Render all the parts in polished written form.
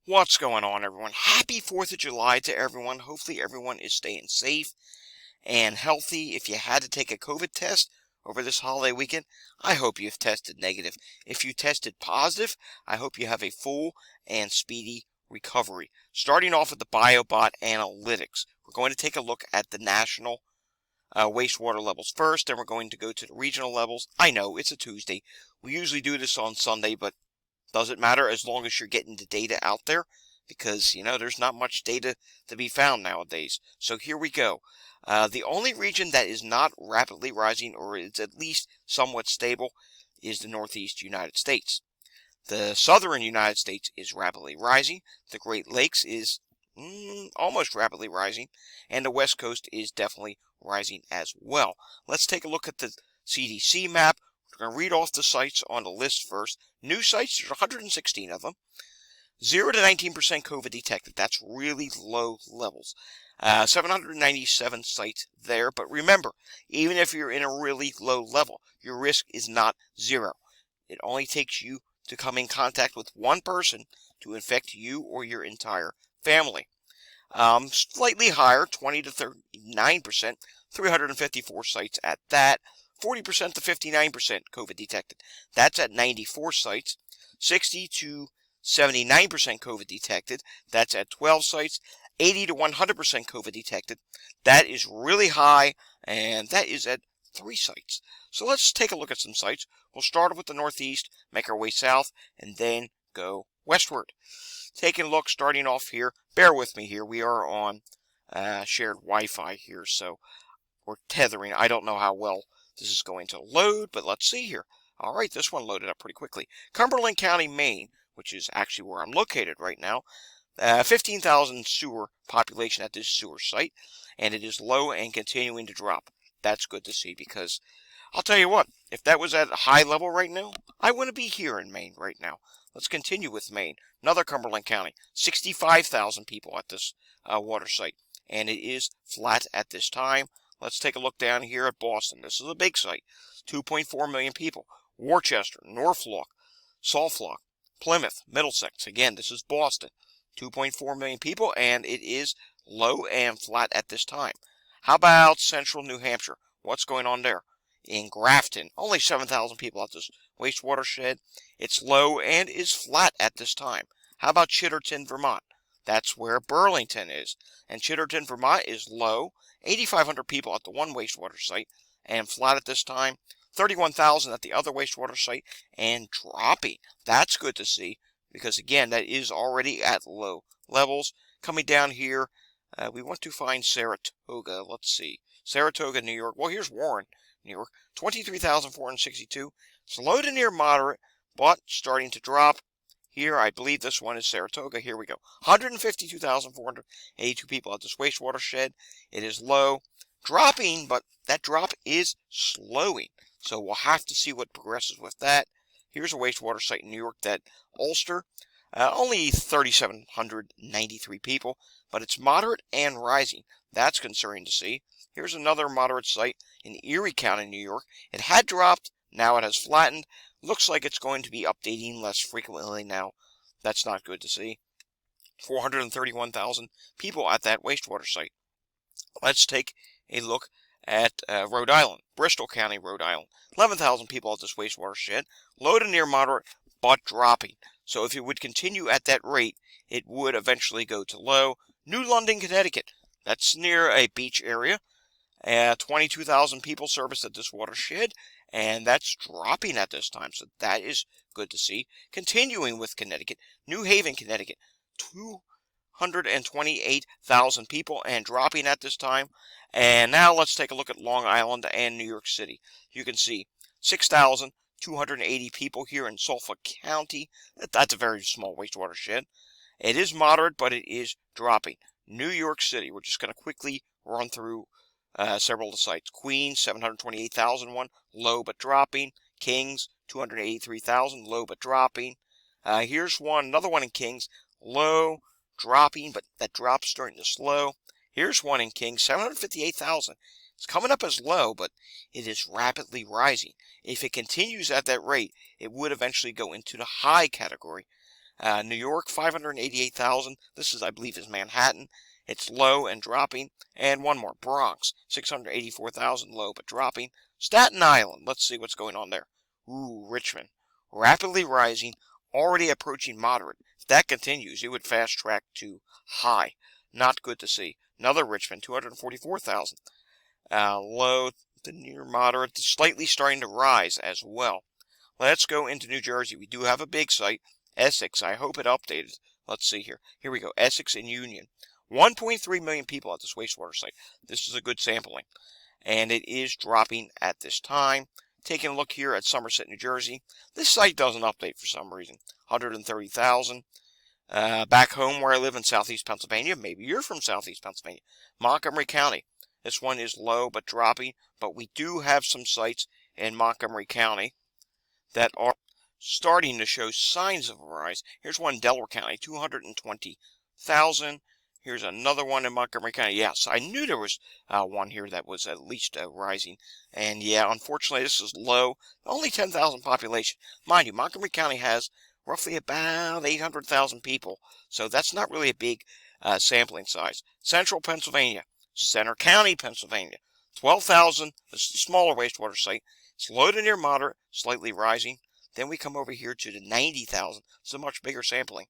What's going on, everyone? Happy 4th of July to everyone. Hopefully everyone is staying safe and healthy. If you had to take a COVID test over this holiday weekend, I hope you've tested negative. If you tested positive, I hope you have a full and speedy recovery. Starting off with the BioBot Analytics, we're going to take a look at the national wastewater levels first, then we're going to go to the regional levels. I know, it's a Tuesday. We usually do this on Sunday, but doesn't matter as long as you're getting the data out there because, there's not much data to be found nowadays. So here we go. The only region that is not rapidly rising, or is at least somewhat stable, is the Northeast United States. The Southern United States is rapidly rising. The Great Lakes is almost rapidly rising. And the West Coast is definitely rising as well. Let's take a look at the CDC map. We're going to read off the sites on the list first. New sites, there's 116 of them. 0 to 19% COVID detected. That's really low levels. 797 sites there. But remember, even if you're in a really low level, your risk is not 0. It only takes you to come in contact with one person to infect you or your entire family. Slightly higher, 20 to 39%, 354 sites at that. 40% to 59% COVID detected. That's at 94 sites. 60 to 79% COVID detected. That's at 12 sites. 80 to 100% COVID detected. That is really high, and that is at 3 sites. So let's take a look at some sites. We'll start with the Northeast, make our way south, and then go westward. Taking a look, starting off here. Bear with me here. We are on shared Wi-Fi here, so we're tethering. I don't know how well this is going to load, but let's see here. All right, this one loaded up pretty quickly. Cumberland County, Maine, which is actually where I'm located right now. 15,000 sewer population at this sewer site, and it is low and continuing to drop. That's good to see because I'll tell you what, if that was at a high level right now, I wouldn't be here in Maine right now. Let's continue with Maine. Another Cumberland County, 65,000 people at this water site, and it is flat at this time. Let's take a look down here at Boston. This is a big site. 2.4 million people. Worcester, Norfolk, Suffolk, Plymouth, Middlesex. Again, this is Boston. 2.4 million people, and it is low and flat at this time. How about central New Hampshire? What's going on there? In Grafton, only 7,000 people at this wastewater shed. It's low and is flat at this time. How about Chitterton, Vermont? That's where Burlington is. And Chitterton, Vermont is low. 8,500 people at the one wastewater site and flat at this time. 31,000 at the other wastewater site and dropping. That's good to see because, again, that is already at low levels. Coming down here, we want to find Saratoga. Let's see. Saratoga, New York. Well, here's Warren, New York. 23,462. It's low to near moderate, but starting to drop. Here, I believe this one is Saratoga. Here we go. 152,482 people at this wastewater shed. It is low, dropping, but that drop is slowing. So we'll have to see what progresses with that. Here's a wastewater site in New York, that Ulster. Only 3,793 people, but it's moderate and rising. That's concerning to see. Here's another moderate site in Erie County, New York. It had dropped. Now it has flattened. Looks like it's going to be updating less frequently now. That's not good to see. 431,000 people at that wastewater site. Let's take a look at Rhode Island. Bristol County, Rhode Island. 11,000 people at this wastewater shed. Low to near moderate, but dropping. So if it would continue at that rate, it would eventually go to low. New London, Connecticut. That's near a beach area. 22,000 people serviced at this watershed, and that's dropping at this time, so that is good to see. Continuing with Connecticut, New Haven, Connecticut, 228,000 people and dropping at this time. And now let's take a look at Long Island and New York City. You can see 6,280 people here in Suffolk County. That's a very small wastewater shed. It is moderate, but it is dropping. New York City, we're just going to quickly run through several of the sites. Queens, 728,001, low but dropping. Kings, 283,000, low but dropping. Here's another one in Kings, low, dropping, but that drop's starting to slow. Here's one in Kings, 758,000. It's coming up as low, but it is rapidly rising. If it continues at that rate, it would eventually go into the high category. New York, 588,000. This is, I believe, is Manhattan. It's low and dropping. And one more, Bronx, 684,000, low but dropping. Staten Island, let's see what's going on there. Ooh, Richmond, rapidly rising, already approaching moderate. If that continues, it would fast track to high. Not good to see. Another Richmond, 244,000. Low to near moderate, slightly starting to rise as well. Let's go into New Jersey. We do have a big site, Essex. I hope it updated. Let's see here. Here we go, Essex and Union. 1.3 million people at this wastewater site. This is a good sampling. And it is dropping at this time. Taking a look here at Somerset, New Jersey. This site doesn't update for some reason. 130,000. Back home where I live in southeast Pennsylvania, maybe you're from southeast Pennsylvania, Montgomery County. This one is low but dropping, but we do have some sites in Montgomery County that are starting to show signs of a rise. Here's one in Delaware County, 220,000. Here's another one in Montgomery County. Yes, I knew there was one here that was at least rising. And yeah, unfortunately, this is low. Only 10,000 population. Mind you, Montgomery County has roughly about 800,000 people. So that's not really a big sampling size. Central Pennsylvania, Center County, Pennsylvania, 12,000. This is a smaller wastewater site. It's low to near moderate, slightly rising. Then we come over here to the 90,000. It's a much bigger sampling.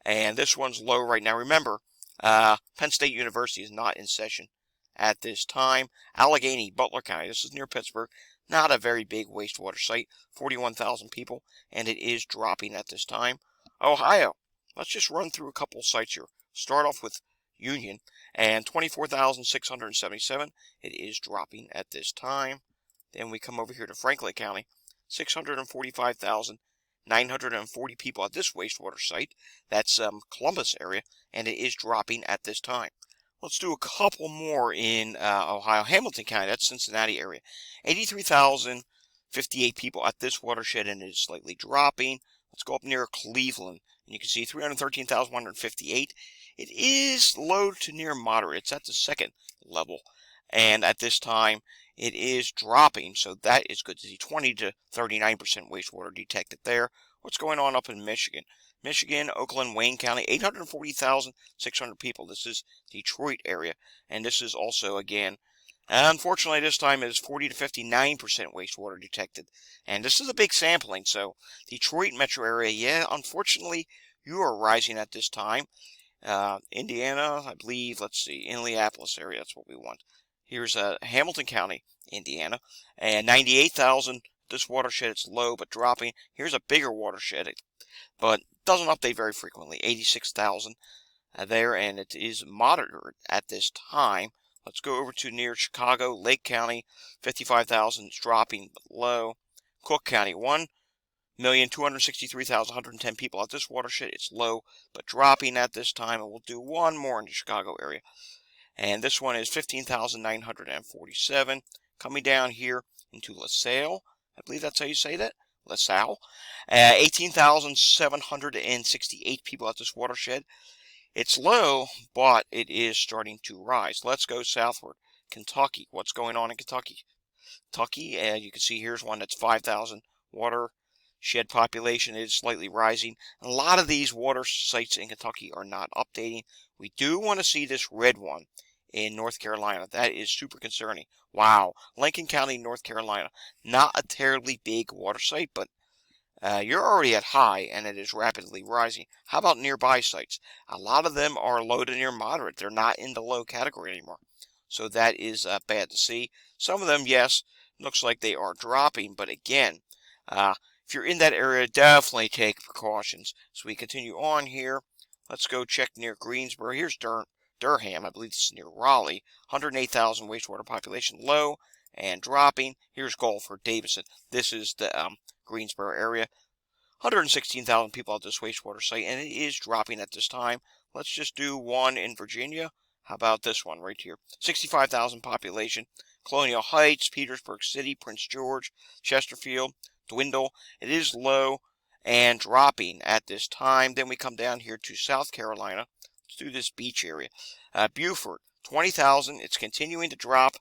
And this one's low right now. Remember, Penn State University is not in session at this time. Allegheny, Butler County, this is near Pittsburgh. Not a very big wastewater site, 41,000 people, and it is dropping at this time. Ohio, let's just run through a couple sites here. Start off with Union, and 24,677. It is dropping at this time. Then we come over here to Franklin County, 645,940 people at this wastewater site. That's Columbus area, and it is dropping at this time. Let's do a couple more in Ohio. Hamilton County, that's Cincinnati area. 83,058 people at this watershed, and it is slightly dropping. Let's go up near Cleveland, and you can see 313,158. It is low to near moderate. It's at the second level, and at this time, it is dropping, so that is good to see. 20 to 39% wastewater detected there. What's going on up in Michigan? Michigan, Oakland, Wayne County, 840,600 people. This is Detroit area, and this is also, again, unfortunately this time it is 40 to 59% wastewater detected. And this is a big sampling, so Detroit metro area, yeah, unfortunately, you are rising at this time. Indiana, I believe, let's see, Indianapolis area, that's what we want. Here's Hamilton County, Indiana, and 98,000. This watershed, it's low but dropping. Here's a bigger watershed, but doesn't update very frequently. 86,000 there, and it is moderate at this time. Let's go over to near Chicago, Lake County, 55,000. It's dropping but low. Cook County, 1,263,110 people at this watershed. It's low but dropping at this time, and we'll do one more in the Chicago area. And this one is 15,947. Coming down here into LaSalle. I believe that's how you say that. LaSalle. 18,768 people at this watershed. It's low, but it is starting to rise. Let's go southward. Kentucky. What's going on in Kentucky? Kentucky, and you can see here's one that's 5,000 watershed population. It is slightly rising. A lot of these water sites in Kentucky are not updating. We do want to see this red one in North Carolina. That is super concerning. Wow. Lincoln County, North Carolina. Not a terribly big water site, but you're already at high, and it is rapidly rising. How about nearby sites? A lot of them are low to near moderate. They're not in the low category anymore. So that is bad to see. Some of them, yes, looks like they are dropping, but again, if you're in that area, definitely take precautions. So we continue on here. Let's go check near Greensboro. Here's Durham, I believe this is near Raleigh. 108,000 wastewater population, low and dropping. Here's Gulf or Davison. This is the Greensboro area. 116,000 people at this wastewater site, and it is dropping at this time. Let's just do one in Virginia. How about this one right here? 65,000 population. Colonial Heights, Petersburg City, Prince George, Chesterfield, Dwindle. It is low and dropping at this time. Then we come down here to South Carolina. Let's do this beach area. Beaufort, 20,000. It's continuing to drop.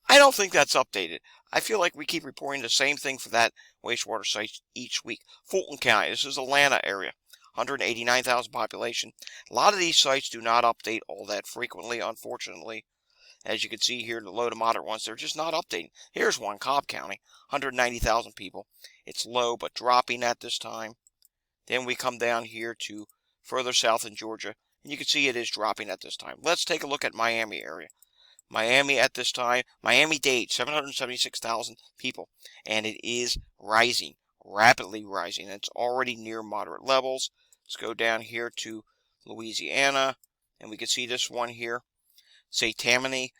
I don't think that's updated. I feel like we keep reporting the same thing for that wastewater site each week. Fulton County, this is Atlanta area. 189,000 population. A lot of these sites do not update all that frequently, unfortunately. As you can see here, the low to moderate ones, they're just not updating. Here's one, Cobb County, 190,000 people. It's low, but dropping at this time. Then we come down here to further south in Georgia, and you can see it is dropping at this time. Let's take a look at Miami area. Miami at this time, Miami-Dade, 776,000 people, and it is rising, rapidly rising. It's already near moderate levels. Let's go down here to Louisiana, and we can see this one here, St. Tammany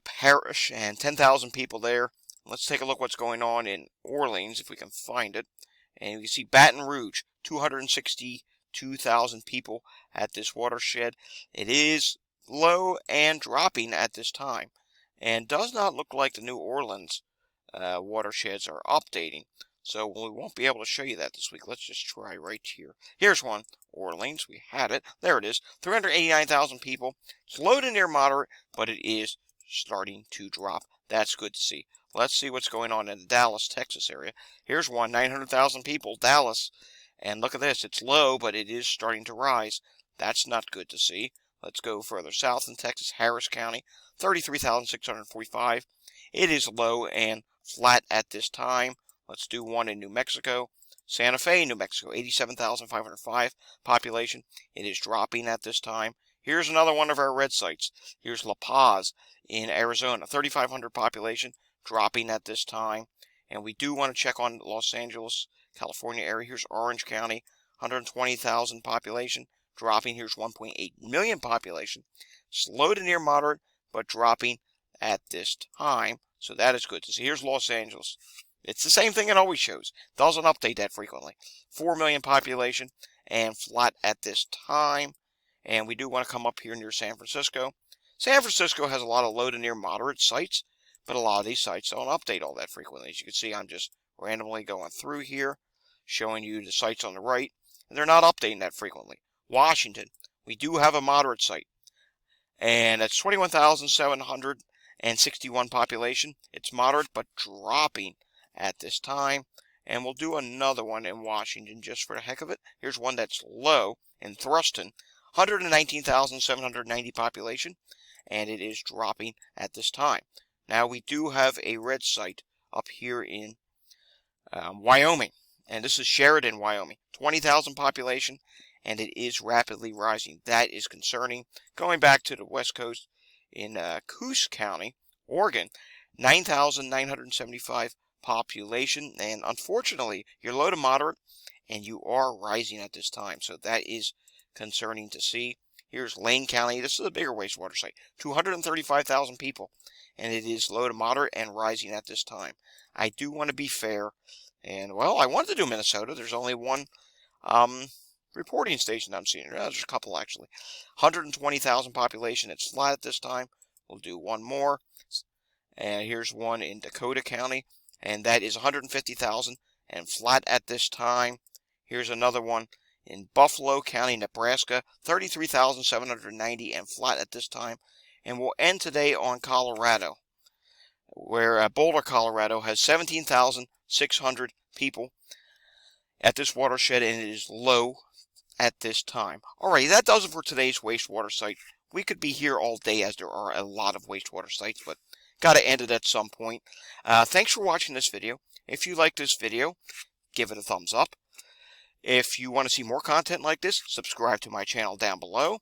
Parish, and 10,000 people there. Let's take a look what's going on in Orleans, if we can find it. And you can see Baton Rouge, 262,000 people at this watershed. It is low and dropping at this time, and does not look like the New Orleans watersheds are updating. So we won't be able to show you that this week. Let's just try right here. Here's one, Orleans. We had it. There it is. 389,000 people. It's low to near moderate, but it is starting to drop. That's good to see. Let's see what's going on in the Dallas, Texas area. Here's one, 900,000 people, Dallas. And look at this. It's low, but it is starting to rise. That's not good to see. Let's go further south in Texas, Harris County, 33,645. It is low and flat at this time. Let's do one in New Mexico. Santa Fe, New Mexico, 87,505 population. It is dropping at this time. Here's another one of our red sites. Here's La Paz in Arizona, 3,500 population, dropping at this time. And we do want to check on Los Angeles, California area. Here's Orange County, 120,000 population, dropping. Here's 1.8 million population. Slow to near moderate, but dropping at this time. So that is good to see. Here's Los Angeles. It's the same thing it always shows. Doesn't update that frequently. 4 million population and flat at this time. And we do want to come up here near San Francisco. San Francisco has a lot of low to near moderate sites, but a lot of these sites don't update all that frequently. As you can see, I'm just randomly going through here, showing you the sites on the right, and they're not updating that frequently. Washington, we do have a moderate site, and that's 21,761 population. It's moderate, but dropping at this time. And we'll do another one in Washington just for the heck of it. Here's one that's low in Thruston, 119,790 population, and it is dropping at this time. Now we do have a red site up here in Wyoming, and this is Sheridan, Wyoming, 20,000 population, and it is rapidly rising. That is concerning. Going back to the west coast in Coos County, Oregon, 9,975 population, and unfortunately you're low to moderate and you are rising at this time, so that is concerning to see. Here's Lane County. This is a bigger wastewater site, 235,000 people, and it is low to moderate and rising at this time. I do want to be fair, and well, I wanted to do Minnesota. There's only one reporting station I'm seeing. There's a couple actually. 120,000 population. It's flat at this time. We'll do one more, and here's one in Dakota County, and that is 150,000 and flat at this time. Here's another one in Buffalo County, Nebraska, 33,790 and flat at this time. And we'll end today on Colorado, where Boulder, Colorado has 17,600 people at this watershed, and it is low at this time. Alright, that does it for today's wastewater site. We could be here all day as there are a lot of wastewater sites, but got to end it at some point. Thanks for watching this video. If you like this video, give it a thumbs up. If you want to see more content like this, subscribe to my channel down below.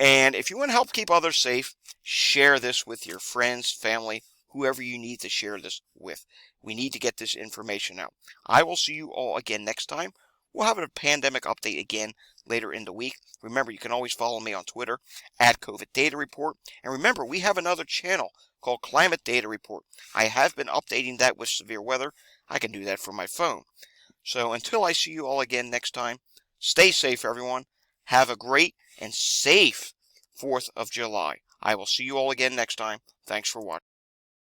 And if you want to help keep others safe, share this with your friends, family, whoever you need to share this with. We need to get this information out. I will see you all again next time. We'll have a pandemic update again later in the week. Remember, you can always follow me on Twitter at COVID Data Report. And remember, we have another channel called Climate Data Report. I have been updating that with severe weather. I can do that from my phone. So until I see you all again next time, stay safe, everyone. Have a great and safe 4th of July. I will see you all again next time. Thanks for watching.